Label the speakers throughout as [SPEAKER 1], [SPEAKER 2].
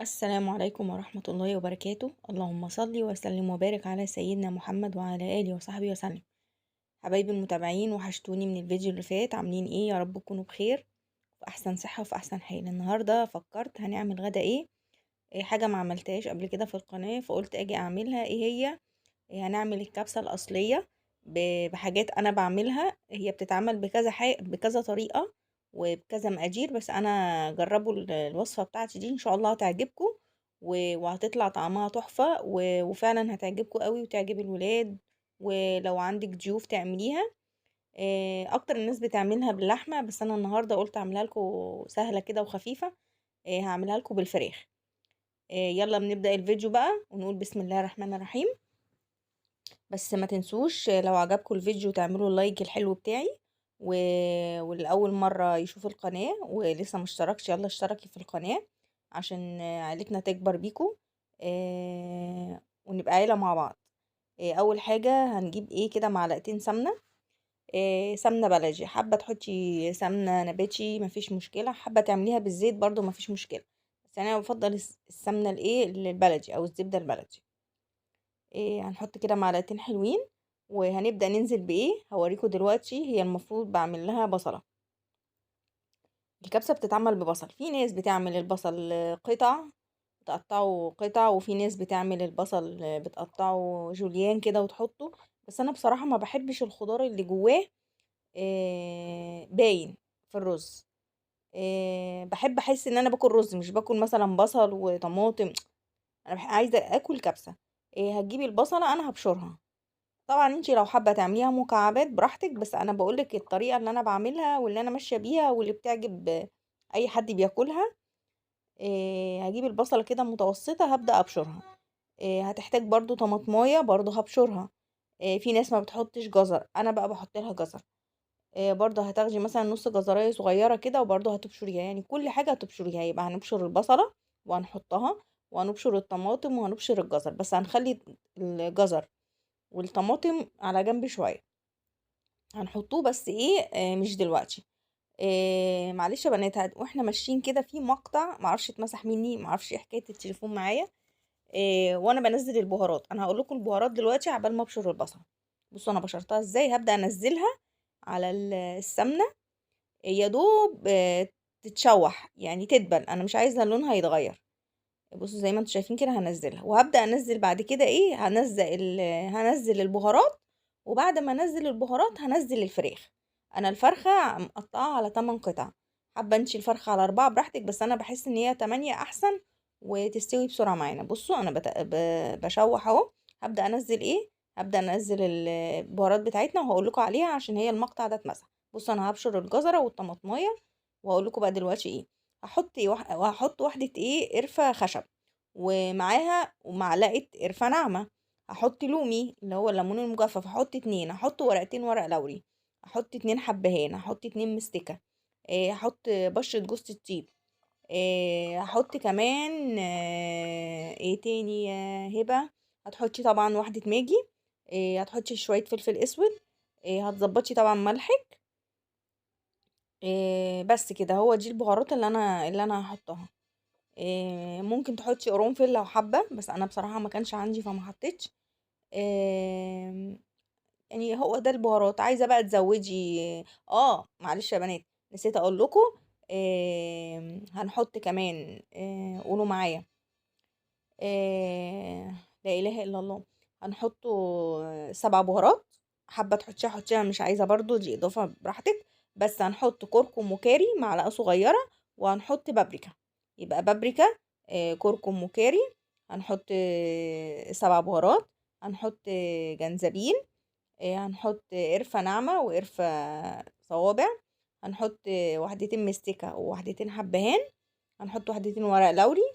[SPEAKER 1] السلام عليكم ورحمة الله وبركاته. اللهم صل وسلم وبارك على سيدنا محمد وعلى آله وصحبه وسلم. حبايبي المتابعين، وحشتوني من الفيديو اللي فات. عاملين ايه؟ يا رب تكونوا بخير في احسن صحة وفي احسن حال. النهاردة فكرت هنعمل غدا إيه حاجة ما عملتهاش قبل كده في القناة، فقلت اجي اعملها. ايه هي؟ هنعمل الكبسة الأصلية بحاجات أنا بعملها. هي بتتعمل بكذا طريقة وبكذا مقادير، بس أنا جربوا الوصفة بتاعتي دي، إن شاء الله هتعجبكم وهتطلع طعمها تحفة وفعلا هتعجبكم قوي وتعجب الولاد. ولو عندك ضيوف تعمليها. أكتر الناس بتعملها باللحمة، بس أنا النهاردة قلت أعملها لكم سهلة كده وخفيفة. هعملها لكم بالفراخ. يلا بنبدأ الفيديو بقى ونقول بسم الله الرحمن الرحيم. بس ما تنسوش لو عجبكم الفيديو تعملوا اللايك الحلو بتاعي و... والأول مرة يشوف القناة ولسه مشتركش، يلا اشتركي في القناة عشان عيلتنا تكبر بيكم. ونبقى عيلة مع بعض. أول حاجة هنجيب ايه كده معلقتين سمنة. سمنة بلدي، حابة تحطي سمنة نباتي مفيش مشكلة، حابة تعمليها بالزيت برضو مفيش مشكلة. بس أنا بفضل السمنة البلدي أو الزبدة البلدي. هنحط كده معلقتين حلوين. وهنبدأ ننزل بإيه هوريكم دلوقتي. هي المفروض بعمل لها بصلة. الكبسة بتتعمل ببصل، في ناس بتعمل البصل قطع، بتقطعه قطع، وفي ناس بتعمل البصل بتقطعه جوليان كده وتحطه. بس أنا بصراحة ما بحبش الخضار اللي جواه باين في الرز. بحب أحس إن أنا باكل رز، مش باكل مثلا بصل وطماطم. أنا عايزة أكل كبسة. هتجيبي البصلة أنا هبشرها. طبعا انتي لو حابة تعمليها مكعبات براحتك، بس انا بقولك الطريقة اللي انا بعملها واللي انا ماشية بيها واللي بتعجب اي حد بياكلها. هجيب البصلة كده متوسطة هبدأ ابشرها. هتحتاج برضو طماطماية برضو هبشرها. في ناس ما بتحطش جزر، انا بقى بحط لها جزر. برضو هتاخدي مثلا نص جزراية صغيرة كده وبرضو هتبشريها، يعني كل حاجة هتبشريها. يبقى هنبشر البصلة وهنحطها، وهنبشر الطماطم وهنبشر الجزر، بس هنخلي الجزر والطماطم على جنب شوية. هنحطوه بس ايه مش دلوقتي. معلش يا بنات، واحنا ماشيين كده في مقطع معرفش اتمسح مني، معرفش ايه حكايه التليفون معايا. وانا بنزل البهارات، انا هقول لكم البهارات دلوقتي عبال ما ابشر البصل. بصوا انا بشرتها ازاي. هبدا انزلها على السمنه. يا دوب تتشوح يعني تدبل، انا مش عايزه لونها يتغير. بصوا زي ما انتم شايفين كده هنزلها، وهبدا انزل بعد كده ايه هنزل البهارات. وبعد ما انزل البهارات هنزل الفراخ. انا الفرخه مقطعاها على 8 قطع. حابه انتي الفرخه على 4 براحتك، بس انا بحس ان هي 8 احسن وتستوي بسرعه معانا. بصوا انا بشوح اهو. هبدا انزل ايه هبدا انزل البهارات بتاعتنا وهقول لكم عليها عشان هي المقطع ده اتمسح. بصوا انا هبشر الجزره والطماطمايه وهقول لكم بقى دلوقتي ايه. وهحط واحده ايه قرفه خشب، ومعاها ومعلقه قرفه ناعمه. هحط لومي اللي هو الليمون المجفف، هحط 2، هحط ورقتين ورق لوري، هحط 2 حبهان، هحط 2 مستكة. هحط بشرة جوز الطيب. هحط كمان ايه تاني يا هبة. هتحطي طبعا واحدة ماجي. هتحطي شوية فلفل اسود. هتظبطي طبعا ملحك. بس كده، هو دي البهارات اللي انا هحطها. ممكن تحطي قرنفل لو حابة، بس انا بصراحة ما كانش عندي فما حطيتش. آمم، يعني هو ده البهارات. عايزة بقى تزودي. معلش يا بنات، نسيت اقول لكم. هنحط كمان قولوا معايا. لا اله الا الله. هنحطوا 7 بهارات. حابة تحطيها حطيها، مش عايزة برضو دي اضافة براحتك. بس هنحط كركم وكاري معلقة صغيرة، وهنحط بابريكا. يبقى بابريكا، كركم وكاري. هنحط 7 بهارات. هنحط جنزبيل. هنحط قرفة ناعمة وقرفة صوابع. هنحط واحدتين مستكة وواحدتين حبهان. هنحط واحدتين ورق لوري.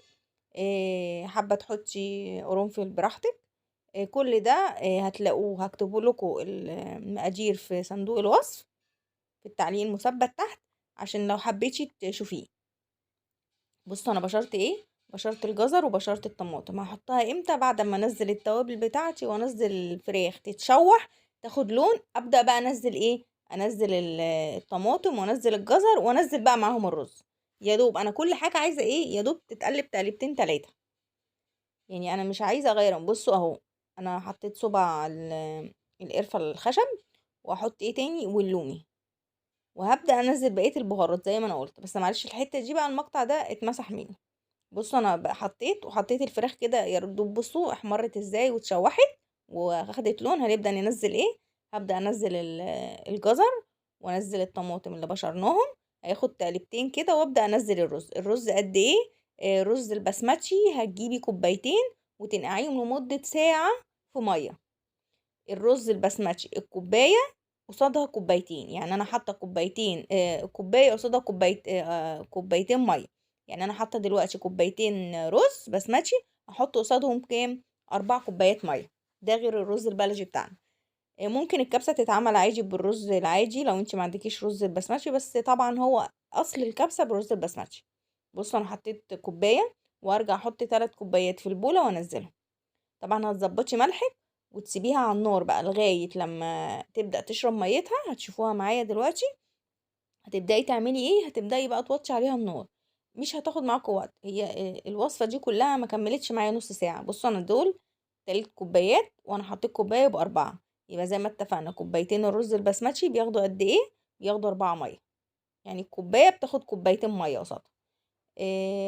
[SPEAKER 1] حابة تحطي قرنفل براحتك. كل ده هتلاقوه، هكتبه لكم المقادير في صندوق الوصف في التعليق المثبت تحت عشان لو حبيتي تشوفيه. بصوا انا بشرت ايه. بشرت الجزر وبشرت الطماطم. هحطها امتى؟ بعد ما انزل التوابل بتاعتي وانزل الفراخ تتشوح تاخد لون. ابدا بقى انزل ايه. انزل الطماطم وانزل الجزر وانزل بقى معاهم الرز. يا دوب انا كل حاجه عايزه ايه، يا دوب تتقلب تقلبتين تلاتة. يعني انا مش عايزه اغيرهم. بصوا اهو، انا حطيت صبع القرفه الخشب، واحط ايه تاني، واللومي، وهبدا انزل بقيه البهارات زي ما انا قلت. بس معلش الحته دي بقى المقطع ده اتمسح مني. بصوا انا بقى وحطيت الفراخ كده يا دوب. بصوا احمرت ازاي واتشوحت واخدت لون. هنبدا ننزل ايه، هبدا انزل الجزر، وانزل الطماطم اللي بشرناهم. هياخد تقلبتين كده، وابدا انزل الرز قد ايه. رز البسمتي هتجيبي كوبايتين وتنقعيهم لمدة ساعة في مية. الرز البسمتي الكوباية قصادها كوبايتين، يعني انا حاطه كوبايتين، كوبايه قصادها كوبايتين ميه. يعني انا حاطه دلوقتي كوبايتين رز بسمتي، احط قصادهم كام، 4 كوبايات ميه. ده غير الرز البلدي بتاعنا. ممكن الكبسه تتعمل عادي بالرز العادي لو انت ما عندكيش رز البسمتي، بس طبعا هو اصل الكبسه بالرز البسمتي. بص انا حطيت كوبايه، وارجع احط 3 كوبايات في البوله وانزلهم. طبعا هتظبطي ملحك، وتسيبيها على النار بقى لغاية لما تبدأ تشرب ميتها. هتشوفوها معايا دلوقتي. هتبدأي تعملي ايه، هتبدأي بقى توطي عليها النار. مش هتاخد معاكوا وقت. هي الوصفة دي كلها ما كملتش معايا نص ساعة. بصوا انا دول 3 كوبايات، وانا حطيت كوباية ب4. يبقى زي ما اتفقنا كوبايتين الرز البسمتي بياخدوا قد ايه، بياخدوا 4 مية. يعني الكوباية بتاخد كوبايتين مية قصادها.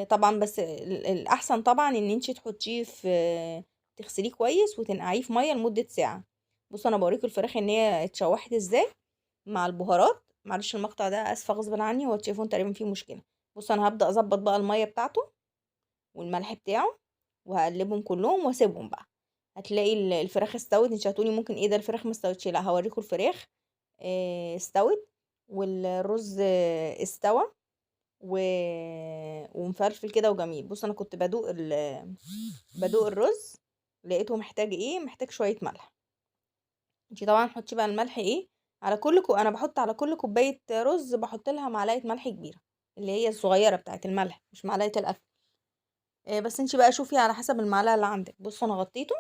[SPEAKER 1] طبعا بس الأحسن طبعا ان انتي تحطيه في، تغسليه كويس وتنقعيه في مية لمدة ساعة. بصوا انا بوريكم الفراخ ان هي اتشوحت ازاي مع البهارات. معلش المقطع ده اسفة غصب عني، هو التليفون تقريبا فيه مشكلة. بصوا انا هبدأ اظبط بقى المية بتاعته والملح بتاعه، وهقلبهم كلهم واسيبهم بقى. هتلاقي الفراخ استوت. انت هتقولي ممكن ايه ده الفراخ ما استوتش، لا هوريكم الفراخ استوت، والرز استوى و... ومفلفل كده وجميل. بص انا كنت بدوق الرز، لقيته محتاج ايه، محتاج شويه ملح. انتي طبعا حطي بقى الملح ايه، على انا بحط على كل كوبايه رز بحط لها معلقه ملح كبيره، اللي هي الصغيره بتاعه الملح، مش معلقه الاكل. بس انتي بقى شوفي على حسب المعلقه اللي عندك. بصوا انا غطيته،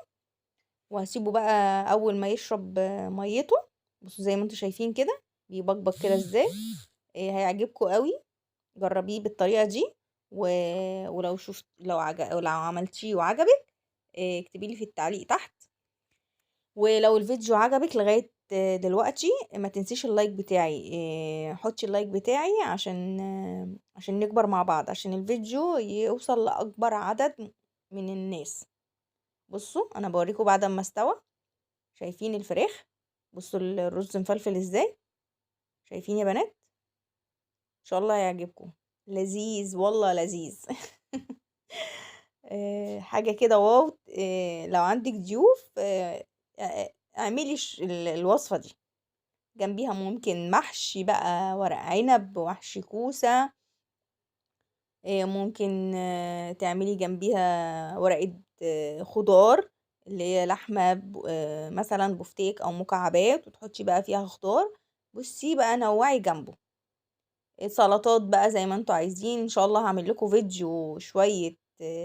[SPEAKER 1] وهسيبه بقى اول ما يشرب ميته. بصوا زي ما انتوا شايفين كده بيبقبق كده ازاي. هيعجبكم قوي. جربيه بالطريقة دي. و... ولو شفت لو عملتيه وعجبك، اكتبي لي في التعليق تحت. ولو الفيديو عجبك لغاية دلوقتي، ما تنسيش اللايك بتاعي. حطي اللايك بتاعي عشان نكبر مع بعض، عشان الفيديو يوصل لأكبر عدد من الناس. بصوا انا بوريكم بعد ما استوى. شايفين الفراخ؟ بصوا الرز مفلفل ازاي. شايفين يا بنات؟ ان شاء الله يعجبكم. لذيذ والله لذيذ. حاجة كده واو. لو عندك ضيوف اعملي الوصفة دي. جنبيها ممكن محشي بقى، ورق عنب، ومحشي كوسة. ممكن تعملي جنبيها ورقة خضار، اللي هي لحمة مثلا بفتيك او مكعبات، وتحطي بقى فيها خضار. بصي بقى نوعي جنبه. سلطات بقى زي ما انتوا عايزين. ان شاء الله هعمل لكم فيديو شوية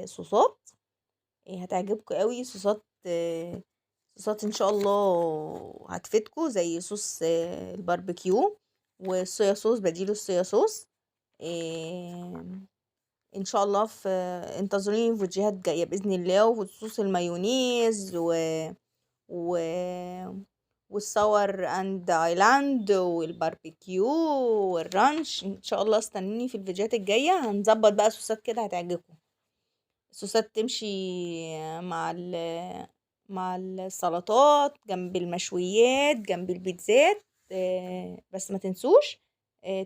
[SPEAKER 1] صوصات هتعجبكم قوي. صوصات ان شاء الله هتفيدكم، زي صوص الباربيكيو، والصويا صوص بديله الصويا صوص. إيه، ان شاء الله في انتظروني في فيديوهات جايه باذن الله. وصوص المايونيز و والصور اند ايلاند والباربيكيو والرانش. ان شاء الله استنوني في الفيديوهات الجايه، هنظبط بقى صوصات كده هتعجبكم. صوصات تمشي مع مع السلطات، جنب المشويات، جنب البيتزات. بس ما تنسوش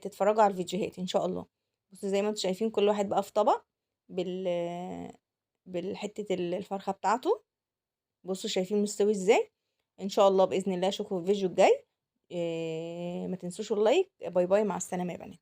[SPEAKER 1] تتفرجوا على الفيديوهات ان شاء الله. بصوا زي ما انتم شايفين كل واحد بقى في طبق بال بالحتة الفرخة بتاعته. بصوا شايفين مستوي ازاي. ان شاء الله باذن الله اشوفكم في الفيديو الجاي. ما تنسوش اللايك. باي باي، مع السلامة يا بنات.